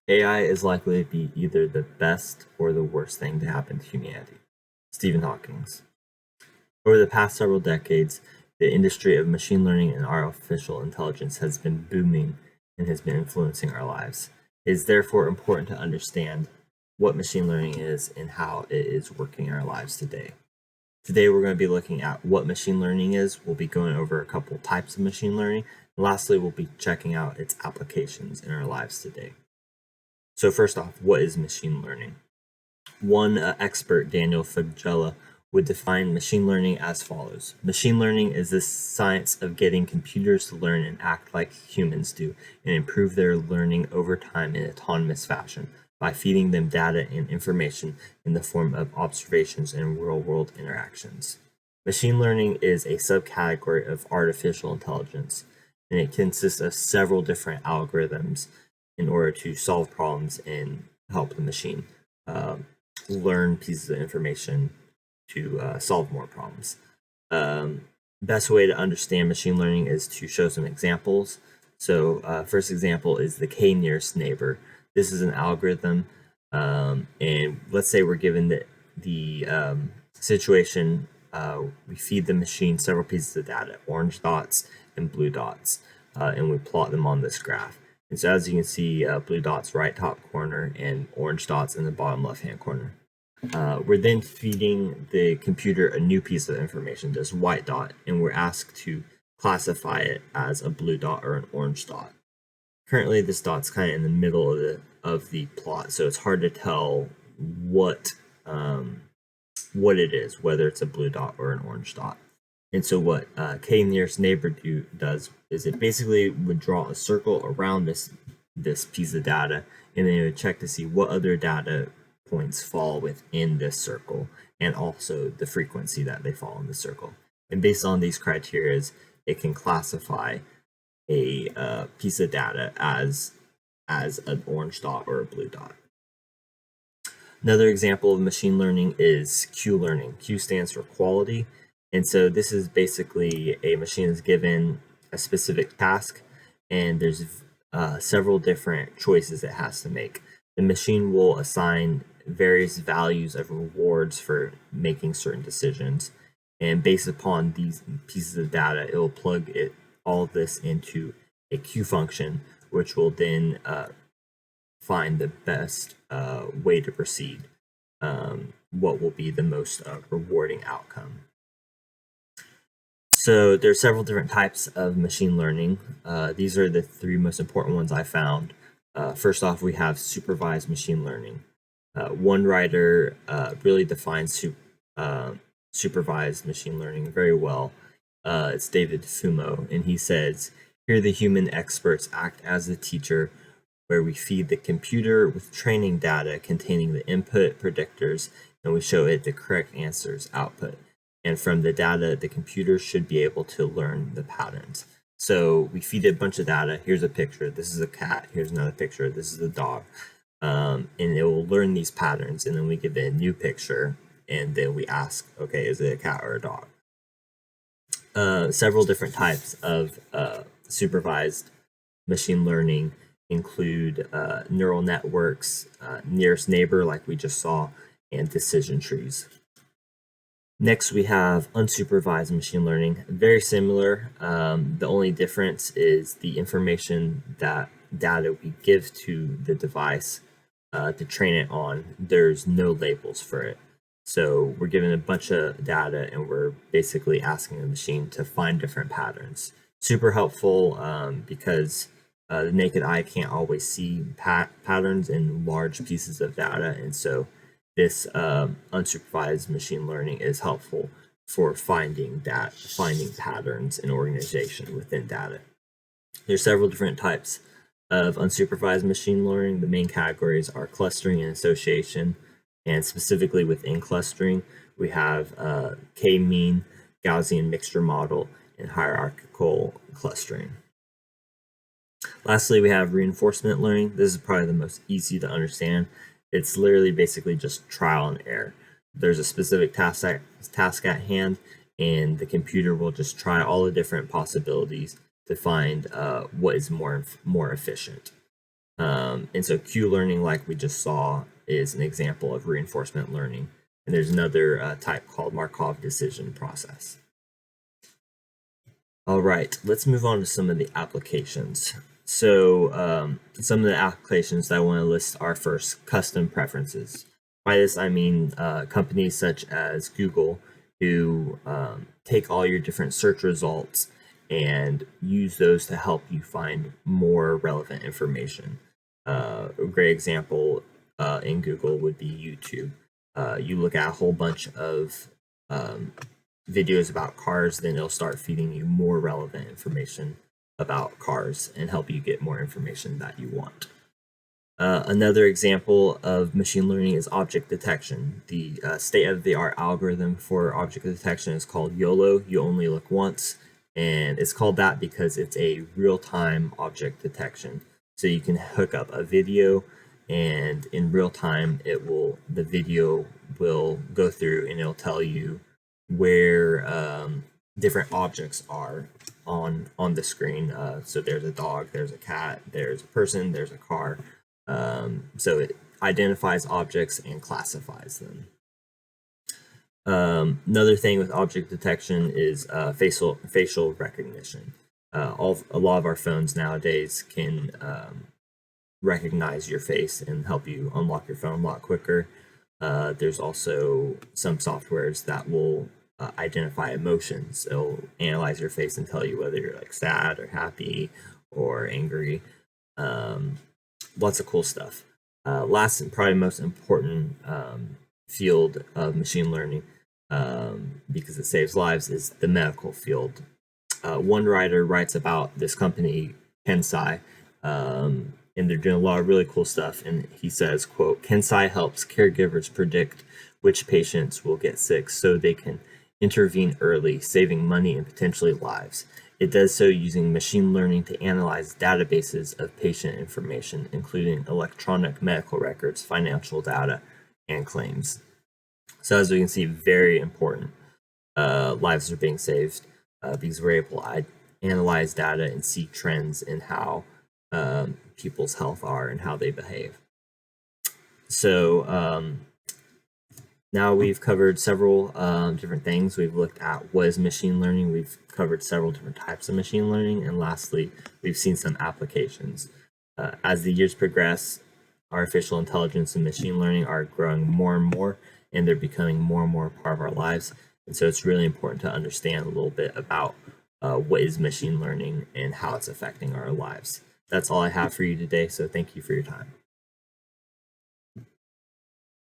AI is likely to be either the best or the worst thing to happen to humanity. Stephen Hawking. Over the past several decades, the industry of machine learning and artificial intelligence has been booming and has been influencing our lives. It is therefore important to understand what machine learning is and how it is working in our lives today. Today, we're going to be looking at what machine learning is. We'll be going over a couple types of machine learning. And lastly, we'll be checking out its applications in our lives today. So first off, what is machine learning? One expert, Daniel Fagella, would define machine learning as follows. Machine learning is the science of getting computers to learn and act like humans do and improve their learning over time in autonomous fashion by feeding them data and information in the form of observations and real-world interactions. Machine learning is a subcategory of artificial intelligence, and it consists of several different algorithms in order to solve problems and help the machine learn pieces of information to solve more problems. Best way to understand machine learning is to show some examples. So first example is the k nearest neighbor. This is an algorithm, and let's say we're given the situation. We feed the machine several pieces of data, orange dots and blue dots, and we plot them on this graph. And so as you can see, blue dots right top corner and orange dots in the bottom left hand corner. We're then feeding the computer a new piece of information, this white dot, and we're asked to classify it as a blue dot or an orange dot. Currently, this dot's kind of in the middle of the plot, so it's hard to tell what it is, whether it's a blue dot or an orange dot. And so what k nearest neighbor does is it basically would draw a circle around this piece of data, and then it would check to see what other data points fall within this circle and also the frequency that they fall in the circle. And based on these criteria, it can classify a piece of data as an orange dot or a blue dot. Another example of machine learning is Q learning. Q stands for quality. And so this is basically a machine is given a specific task, and there's several different choices it has to make. The machine will assign various values of rewards for making certain decisions. And based upon these pieces of data, it will plug all of this into a Q function, which will then find the best way to proceed, what will be the most rewarding outcome. So there's several different types of machine learning. These are the three most important ones I found. First off, we have supervised machine learning. One writer really defines supervised machine learning very well. It's David Fumo, and he says, "Here the human experts act as the teacher, where we feed the computer with training data containing the input predictors, and we show it the correct answers output. And from the data, the computer should be able to learn the patterns." So we feed it a bunch of data. Here's a picture. This is a cat. Here's another picture. This is a dog. And it will learn these patterns. And then we give it a new picture. And then we ask, okay, is it a cat or a dog? Several different types of supervised machine learning include neural networks, nearest neighbor, like we just saw, and decision trees. Next, we have unsupervised machine learning. Very similar. The only difference is the information that data we give to the device to train it on. There's no labels for it. So we're given a bunch of data and we're basically asking the machine to find different patterns. Super helpful because the naked eye can't always see patterns in large pieces of data, and so this unsupervised machine learning is helpful for finding patterns and organization within data. There's several different types of unsupervised machine learning. The main categories are clustering and association, and specifically within clustering, we have k-mean, Gaussian mixture model, and hierarchical clustering. Lastly, we have reinforcement learning. This is probably the most easy to understand. It's literally basically just trial and error. There's a specific task at hand, and the computer will just try all the different possibilities to find what is more efficient. And so Q learning, like we just saw, is an example of reinforcement learning. And there's another type called Markov decision process. All right, let's move on to some of the applications. So some of the applications that I want to list are first, custom preferences. By this, I mean companies such as Google who take all your different search results and use those to help you find more relevant information. A great example in Google would be YouTube. You look at a whole bunch of videos about cars, then it'll start feeding you more relevant information about cars and help you get more information that you want. Another example of machine learning is object detection. The state-of-the-art algorithm for object detection is called YOLO, you only look once, and it's called that because it's a real-time object detection. So you can hook up a video, and in real time, the video will go through and it'll tell you where different objects are on the screen. So there's a dog, there's a cat, there's a person, there's a car. So it identifies objects and classifies them. Another thing with object detection is facial recognition. A lot of our phones nowadays can recognize your face and help you unlock your phone a lot quicker. There's also some softwares that will identify emotions. It'll analyze your face and tell you whether you're like sad or happy or angry. Lots of cool stuff. Last and probably most important field of machine learning, because it saves lives, is the medical field. One writer writes about this company, Kensai, and they're doing a lot of really cool stuff. And he says, quote, "Kensai helps caregivers predict which patients will get sick so they can intervene early, saving money and potentially lives. It does so using machine learning to analyze databases of patient information, including electronic medical records, financial data, and claims." So as we can see, very important. Lives are being saved because we're able to analyze data and see trends in how people's health are and how they behave. So now we've covered several different things. We've looked at what is machine learning. We've covered several different types of machine learning. And lastly, we've seen some applications. As the years progress, artificial intelligence and machine learning are growing more and more, and they're becoming more and more a part of our lives. And so it's really important to understand a little bit about what is machine learning and how it's affecting our lives. That's all I have for you today, so thank you for your time.